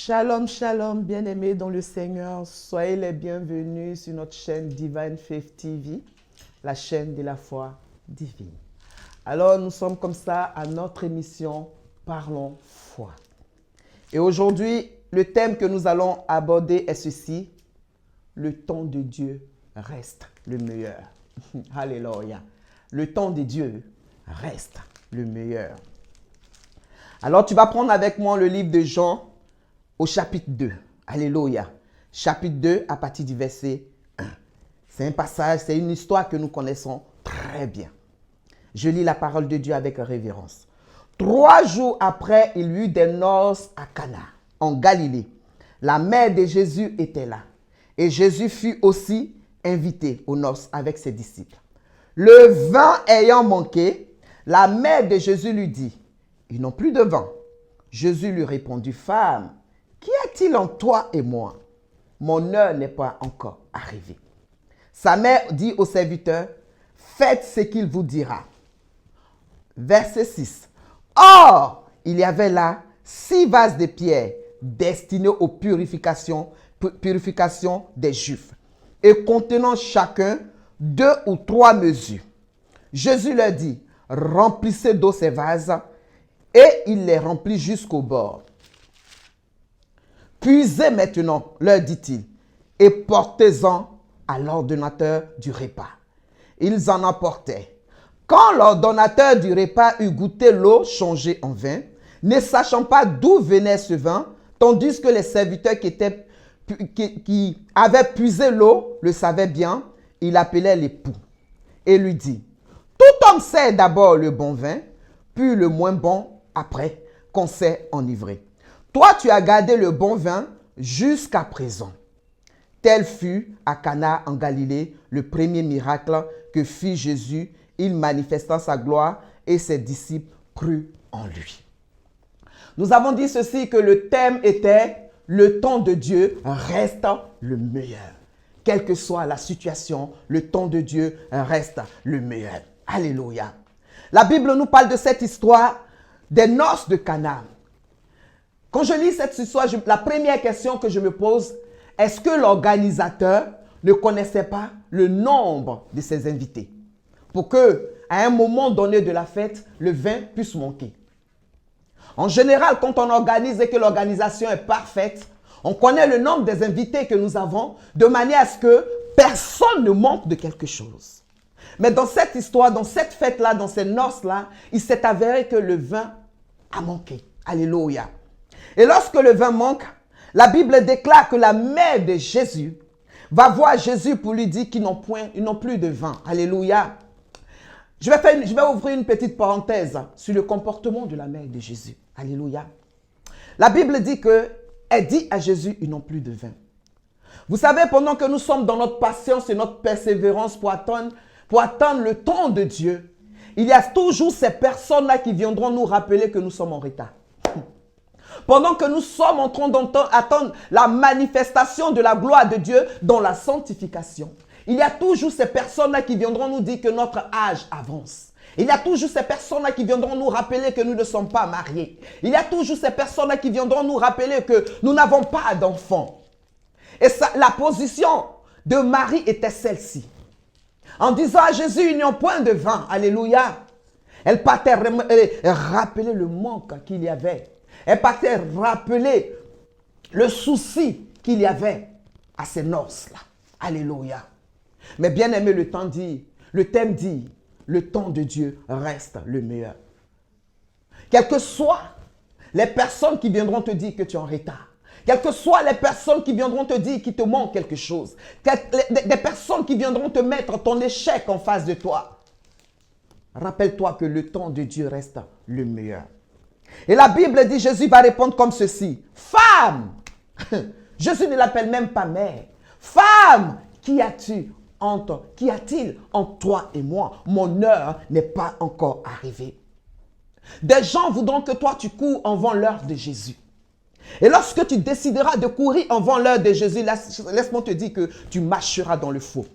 Shalom, shalom, bien-aimés dans le Seigneur. Soyez les bienvenus sur notre chaîne Divine Faith TV, la chaîne de la foi divine. Alors, nous sommes comme ça à notre émission Parlons foi. Et aujourd'hui, le thème que nous allons aborder est ceci: le temps de Dieu reste le meilleur. Alléluia. Le temps de Dieu reste le meilleur. Alors, tu vas prendre avec moi le livre de Jean au chapitre 2. Alléluia. Chapitre 2 à partir du verset 1. C'est un passage, c'est une histoire que nous connaissons très bien. Je lis la parole de Dieu avec révérence. 3 jours après, il y eut des noces à Cana, en Galilée. La mère de Jésus était là. Et Jésus fut aussi invité aux noces avec ses disciples. Le vin ayant manqué, la mère de Jésus lui dit: ils n'ont plus de vin. Jésus lui répondit: femme, qu'y a-t-il entre toi et moi? Mon heure n'est pas encore arrivée. Sa mère dit au serviteur: faites ce qu'il vous dira. Verset 6. Or, il y avait là 6 vases de pierre destinés aux purifications des Juifs et contenant chacun 2 ou 3 mesures. Jésus leur dit: remplissez d'eau ces vases, et il les remplit jusqu'au bord. Puisez maintenant, leur dit-il, et portez-en à l'ordonnateur du repas. Ils en apportaient. Quand l'ordonnateur du repas eut goûté l'eau changée en vin, ne sachant pas d'où venait ce vin, tandis que les serviteurs qui avaient puisé l'eau le savaient bien, il appelait l'époux et lui dit: tout homme sait d'abord le bon vin, puis le moins bon après qu'on s'est enivré. Toi, tu as gardé le bon vin jusqu'à présent. Tel fut à Cana en Galilée le premier miracle que fit Jésus. Il manifesta sa gloire et ses disciples crurent en lui. Nous avons dit ceci, que le thème était: le temps de Dieu reste le meilleur. Quelle que soit la situation, le temps de Dieu reste le meilleur. Alléluia. La Bible nous parle de cette histoire des noces de Cana. Quand je lis cette histoire, la première question que je me pose: est-ce que l'organisateur ne connaissait pas le nombre de ses invités pour que, à un moment donné de la fête, le vin puisse manquer? En général, quand on organise et que l'organisation est parfaite, on connaît le nombre des invités que nous avons de manière à ce que personne ne manque de quelque chose. Mais dans cette histoire, dans cette fête-là, dans ces noces-là, il s'est avéré que le vin a manqué. Alléluia. Et lorsque le vin manque, la Bible déclare que la mère de Jésus va voir Jésus pour lui dire qu'ils n'ont plus de vin. Alléluia. Je vais ouvrir une petite parenthèse sur le comportement de la mère de Jésus. Alléluia. La Bible dit qu'elle dit à Jésus: ils n'ont plus de vin. Vous savez, pendant que nous sommes dans notre patience et notre persévérance pour attendre le temps de Dieu, il y a toujours ces personnes-là qui viendront nous rappeler que nous sommes en retard. Pendant que nous sommes en train d'attendre la manifestation de la gloire de Dieu dans la sanctification, il y a toujours ces personnes-là qui viendront nous dire que notre âge avance. Il y a toujours ces personnes-là qui viendront nous rappeler que nous ne sommes pas mariés. Il y a toujours ces personnes-là qui viendront nous rappeler que nous n'avons pas d'enfants. Et la position de Marie était celle-ci. En disant à Jésus: ils n'ont point de vin. Alléluia. Elle partait rappeler le manque qu'il y avait. Elle partait rappeler le souci qu'il y avait à ces noces-là. Alléluia. Mais bien aimé, le thème dit: le temps de Dieu reste le meilleur. Quelles que soient les personnes qui viendront te dire que tu es en retard, quelles que soient les personnes qui viendront te dire qu'il te manque quelque chose, des personnes qui viendront te mettre ton échec en face de toi, rappelle-toi que le temps de Dieu reste le meilleur. Et la Bible dit, Jésus va répondre comme ceci: femme, Jésus ne l'appelle même pas mère. Femme, qu'y a-t-il entre toi et moi? Mon heure n'est pas encore arrivée. Des gens voudront que toi tu cours avant l'heure de Jésus. Et lorsque tu décideras de courir avant l'heure de Jésus, laisse-moi te dire que tu marcheras dans le faux.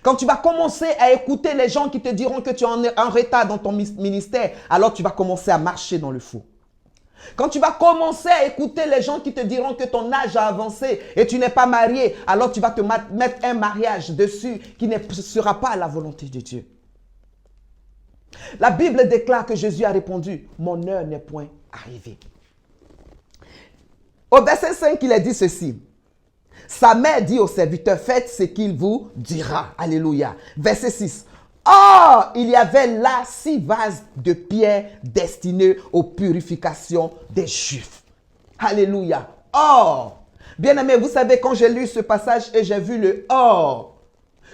Quand tu vas commencer à écouter les gens qui te diront que tu es en retard dans ton ministère, alors tu vas commencer à marcher dans le faux. Quand tu vas commencer à écouter les gens qui te diront que ton âge a avancé et tu n'es pas marié, alors tu vas te mettre un mariage dessus qui ne sera pas à la volonté de Dieu. La Bible déclare que Jésus a répondu, « Mon heure n'est point arrivée. » Au verset 5, il a dit ceci. Sa mère dit au serviteur, faites ce qu'il vous dira. Alléluia. Verset 6. Or, il y avait là 6 vases de pierre destinés aux purifications des Juifs. Alléluia. Or, bien-aimé, vous savez, quand j'ai lu ce passage et j'ai vu le or,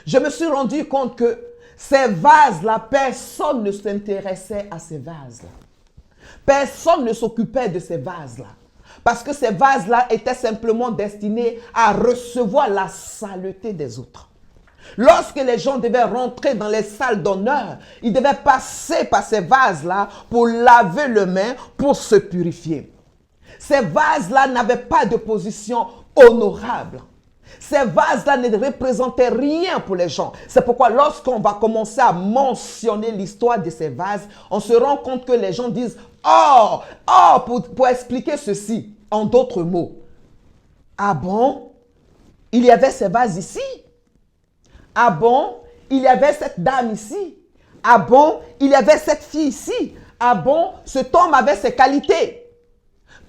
je me suis rendu compte que ces vases-là, personne ne s'intéressait à ces vases-là. Personne ne s'occupait de ces vases-là. Parce que ces vases-là étaient simplement destinés à recevoir la saleté des autres. Lorsque les gens devaient rentrer dans les salles d'honneur, ils devaient passer par ces vases-là pour laver les mains, pour se purifier. Ces vases-là n'avaient pas de position honorable. Ces vases-là ne représentaient rien pour les gens. C'est pourquoi lorsqu'on va commencer à mentionner l'histoire de ces vases, on se rend compte que les gens disent « Oh, pour expliquer ceci » en d'autres mots. Ah bon? Il y avait ces vases ici? Ah bon? Il y avait cette dame ici? Ah bon? Il y avait cette fille ici? Ah bon? Cet homme avait ses qualités.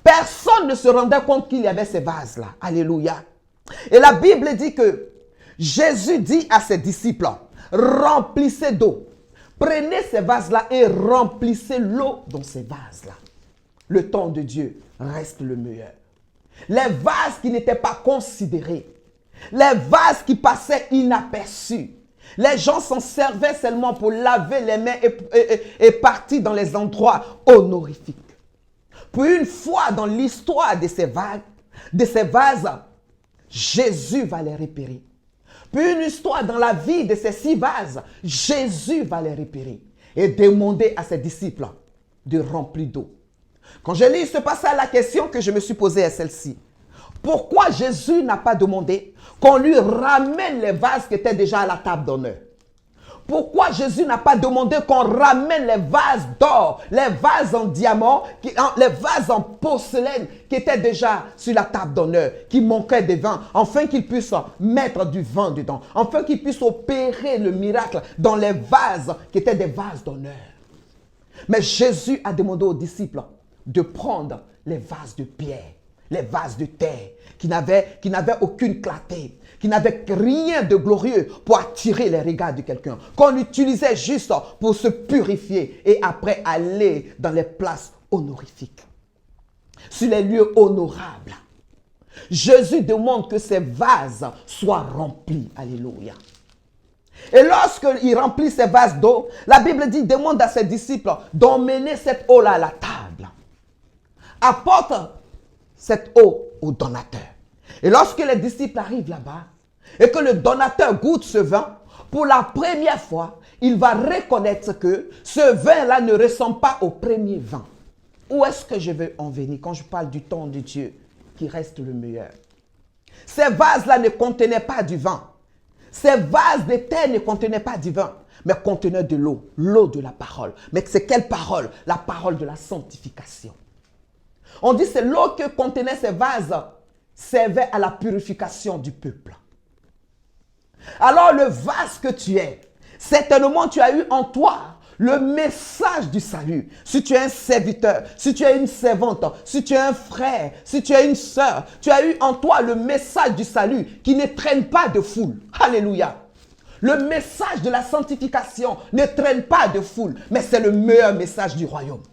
Personne ne se rendait compte qu'il y avait ces vases-là. Alléluia. Et la Bible dit que Jésus dit à ses disciples, remplissez d'eau. Prenez ces vases-là et remplissez l'eau dans ces vases-là. Le temps de Dieu reste le meilleur. Les vases qui n'étaient pas considérés, les vases qui passaient inaperçus, les gens s'en servaient seulement pour laver les mains et partir dans les endroits honorifiques. Puis une fois dans l'histoire de ces vases, Jésus va les repérer. Puis une histoire dans la vie de ces 6 vases, Jésus va les repérer et demander à ses disciples de remplir d'eau. Quand je lis ce passage, la question que je me suis posée est celle-ci. Pourquoi Jésus n'a pas demandé qu'on lui ramène les vases qui étaient déjà à la table d'honneur? Pourquoi Jésus n'a pas demandé qu'on ramène les vases d'or, les vases en diamant, les vases en porcelaine qui étaient déjà sur la table d'honneur, qui manquaient de vin, afin qu'il puisse mettre du vin dedans, afin qu'il puisse opérer le miracle dans les vases qui étaient des vases d'honneur. Mais Jésus a demandé aux disciples de prendre les vases de pierre, les vases de terre, qui n'avaient aucune clarté, qui n'avaient rien de glorieux pour attirer les regards de quelqu'un, qu'on utilisait juste pour se purifier et après aller dans les places honorifiques, sur les lieux honorables. Jésus demande que ces vases soient remplis. Alléluia. Et lorsqu'il remplit ces vases d'eau, la Bible dit, demande à ses disciples d'emmener cette eau-là à la table. Apporte cette eau au donateur. Et lorsque les disciples arrivent là-bas et que le donateur goûte ce vin, pour la première fois, il va reconnaître que ce vin-là ne ressemble pas au premier vin. Où est-ce que je veux en venir quand je parle du temps de Dieu qui reste le meilleur? Ces vases-là ne contenaient pas du vin. Ces vases de terre ne contenaient pas du vin, mais contenaient de l'eau, l'eau de la parole. Mais c'est quelle parole? La parole de la sanctification. On dit que c'est l'eau que contenaient ces vases servait à la purification du peuple. Alors le vase que tu es, certainement tu as eu en toi le message du salut. Si tu es un serviteur, si tu es une servante, si tu es un frère, si tu es une sœur, tu as eu en toi le message du salut qui ne traîne pas de foule. Alléluia. Le message de la sanctification ne traîne pas de foule, mais c'est le meilleur message du royaume.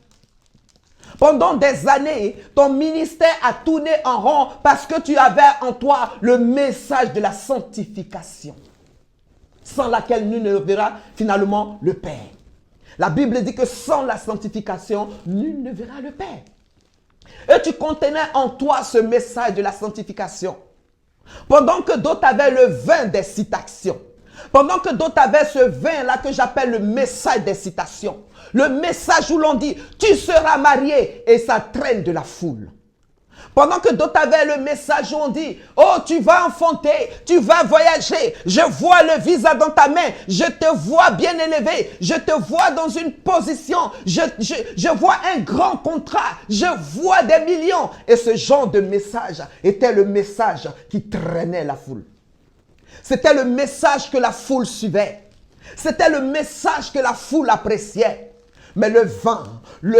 Pendant des années, ton ministère a tourné en rond parce que tu avais en toi le message de la sanctification, sans laquelle nul ne verra finalement le Père. La Bible dit que sans la sanctification, nul ne verra le Père. Et tu contenais en toi ce message de la sanctification. Pendant que d'autres avaient le vin d'excitation. Pendant que d'autres avaient ce vin-là que j'appelle le message d'excitation. Le message où l'on dit, tu seras marié et ça traîne de la foule. Pendant que d'autres avaient le message où on dit, oh, tu vas enfanter, tu vas voyager, je vois le visa dans ta main, je te vois bien élevé, je te vois dans une position, je vois un grand contrat, je vois des millions. Et ce genre de message était le message qui traînait la foule. C'était le message que la foule suivait. C'était le message que la foule appréciait. Mais le vin, les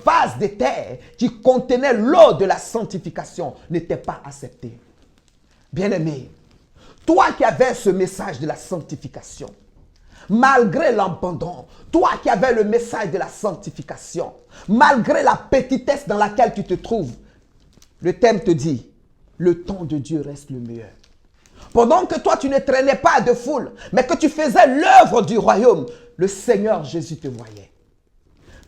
vases de terre qui contenaient l'eau de la sanctification n'étaient pas acceptés. Bien-aimé, toi qui avais ce message de la sanctification, malgré l'abandon, toi qui avais le message de la sanctification, malgré la petitesse dans laquelle tu te trouves, le thème te dit, le temps de Dieu reste le meilleur. Pendant que toi, tu ne traînais pas de foule, mais que tu faisais l'œuvre du royaume, le Seigneur Jésus te voyait.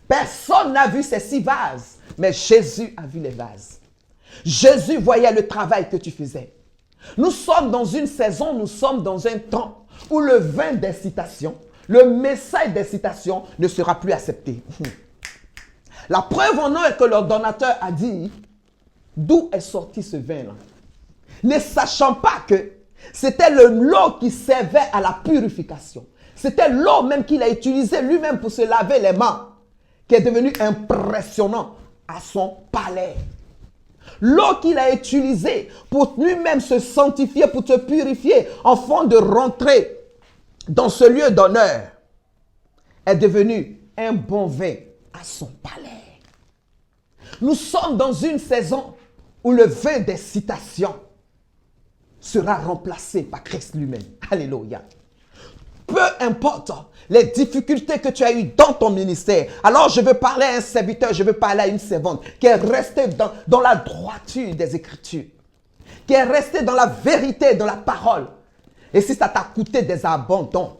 Personne n'a vu ces 6 vases, mais Jésus a vu les vases. Jésus voyait le travail que tu faisais. Nous sommes dans une saison, nous sommes dans un temps où le vin d'incitation, le message d'incitation ne sera plus accepté. La preuve en est que l'ordonnateur a dit, d'où est sorti ce vin-là? Ne sachant pas que c'était l'eau qui servait à la purification. C'était l'eau même qu'il a utilisée lui-même pour se laver les mains, qui est devenu impressionnant à son palais. L'eau qu'il a utilisée pour lui-même se sanctifier, pour se purifier, afin de rentrer dans ce lieu d'honneur, est devenue un bon vin à son palais. Nous sommes dans une saison où le vin d'excitation sera remplacé par Christ lui-même. Alléluia. Peu importe les difficultés que tu as eues dans ton ministère. Alors je veux parler à un serviteur, je veux parler à une servante qui est restée dans la droiture des Écritures, qui est restée dans la vérité de la parole. Et si ça t'a coûté des abandons,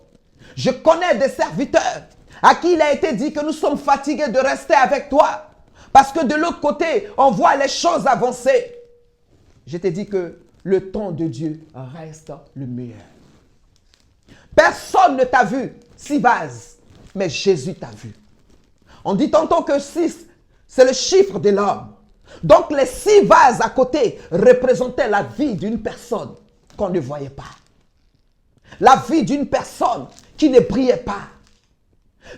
je connais des serviteurs à qui il a été dit que nous sommes fatigués de rester avec toi parce que de l'autre côté, on voit les choses avancer. Je t'ai dit que le temps de Dieu reste le meilleur. Personne ne t'a vu 6 vases, mais Jésus t'a vu. On dit tantôt que 6, c'est le chiffre de l'homme. Donc les 6 vases à côté représentaient la vie d'une personne qu'on ne voyait pas. La vie d'une personne qui ne brillait pas.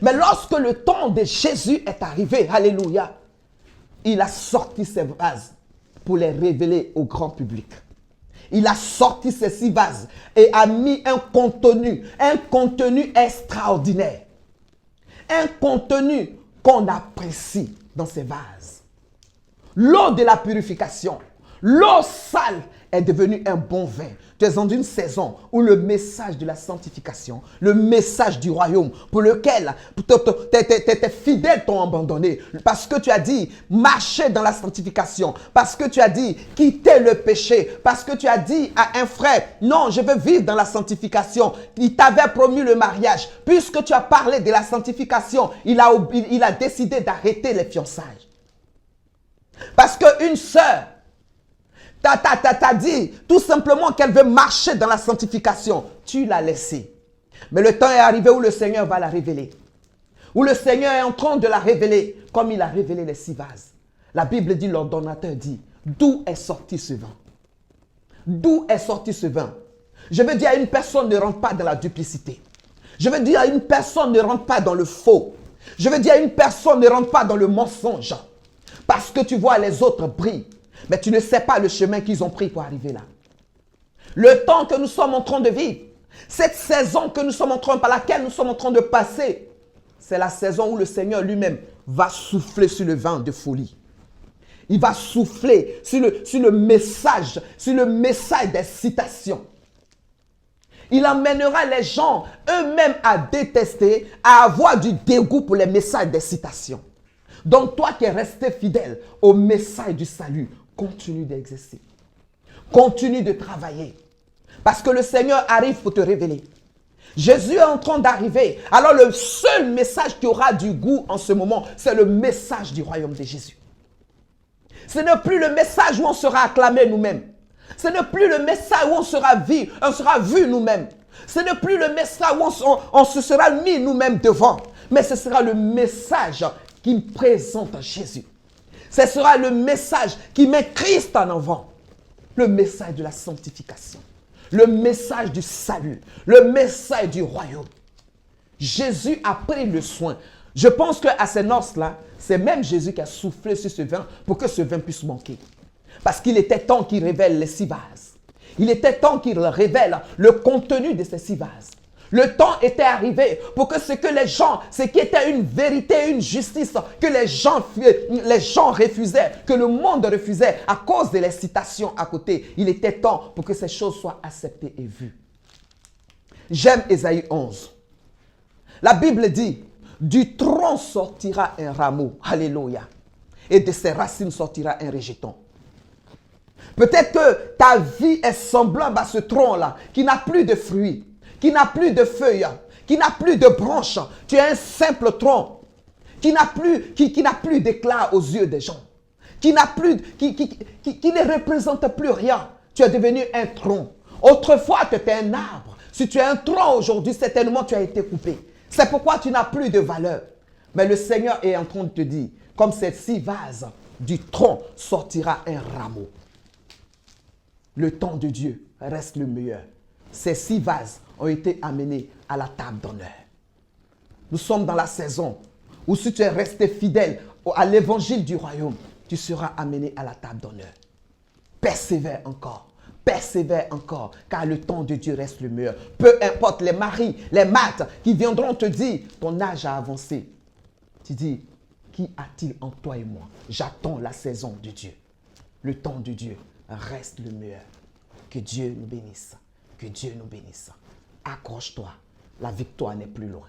Mais lorsque le temps de Jésus est arrivé, alléluia, il a sorti ces vases pour les révéler au grand public. Il a sorti ces 6 vases et a mis un contenu extraordinaire. Un contenu qu'on apprécie dans ces vases. L'eau de la purification, l'eau sale est devenue un bon vin. Tu es dans une saison où le message de la sanctification, le message du royaume pour lequel tes fidèles t'ont abandonné. Parce que tu as dit marcher dans la sanctification. Parce que tu as dit quitter le péché. Parce que tu as dit à un frère, non, je veux vivre dans la sanctification. Il t'avait promis le mariage. Puisque tu as parlé de la sanctification, il a décidé d'arrêter les fiançailles. Parce qu'une sœur t'a dit tout simplement qu'elle veut marcher dans la sanctification. Tu l'as laissée. Mais le temps est arrivé où le Seigneur va la révéler. Où le Seigneur est en train de la révéler comme il a révélé les 6 vases. La Bible dit, l'ordonnateur dit, d'où est sorti ce vin? D'où est sorti ce vin? Je veux dire à une personne, ne rentre pas dans la duplicité. Je veux dire à une personne, ne rentre pas dans le faux. Je veux dire à une personne, ne rentre pas dans le mensonge. Parce que tu vois les autres brillent. Mais tu ne sais pas le chemin qu'ils ont pris pour arriver là. Le temps que nous sommes en train de vivre, cette saison que nous sommes par laquelle nous sommes en train de passer, c'est la saison où le Seigneur lui-même va souffler sur le vin de folie. Il va souffler sur le message d'excitation. Il emmènera les gens eux-mêmes à détester, à avoir du dégoût pour les messages d'excitation. Donc toi qui es resté fidèle au message du salut, continue d'exercer. Continue de travailler. Parce que le Seigneur arrive pour te révéler. Jésus est en train d'arriver. Alors le seul message qui aura du goût en ce moment, c'est le message du royaume de Jésus. Ce n'est plus le message où on sera acclamé nous-mêmes. Ce n'est plus le message où on sera vu nous-mêmes. Ce n'est plus le message où on se sera mis nous-mêmes devant. Mais ce sera le message qui présente Jésus. Ce sera le message qui met Christ en avant. Le message de la sanctification. Le message du salut. Le message du royaume. Jésus a pris le soin. Je pense qu'à ces noces-là, c'est même Jésus qui a soufflé sur ce vin pour que ce vin puisse manquer. Parce qu'il était temps qu'il révèle les 6 vases. Il était temps qu'il révèle le contenu de ces 6 vases. Le temps était arrivé pour que ce que les gens, ce qui était une vérité, une justice, que les gens refusaient, que le monde refusait à cause de l'incitation à côté, il était temps pour que ces choses soient acceptées et vues. J'aime Ésaïe 11. La Bible dit, du tronc sortira un rameau, alléluia, et de ses racines sortira un rejeton. Peut-être que ta vie est semblable à ce tronc-là, qui n'a plus de fruits, qui n'a plus de feuilles, qui n'a plus de branches. Tu es un simple tronc, qui n'a plus d'éclat aux yeux des gens, qui ne représente plus rien. Tu es devenu un tronc. Autrefois, tu étais un arbre. Si tu es un tronc aujourd'hui, certainement tu as été coupé. C'est pourquoi tu n'as plus de valeur. Mais le Seigneur est en train de te dire, comme ces 6 vases, du tronc sortira un rameau. Le temps de Dieu reste le meilleur. Ces 6 vases ont été amenés à la table d'honneur. Nous sommes dans la saison où si tu es resté fidèle à l'évangile du royaume, tu seras amené à la table d'honneur. Persévère encore. Persévère encore, car le temps de Dieu reste le meilleur. Peu importe les maris, les maths qui viendront te dire, ton âge a avancé. Tu dis, qui a-t-il en toi et moi? J'attends la saison de Dieu. Le temps de Dieu reste le meilleur. Que Dieu nous bénisse. Que Dieu nous bénisse. Accroche-toi. La victoire n'est plus loin.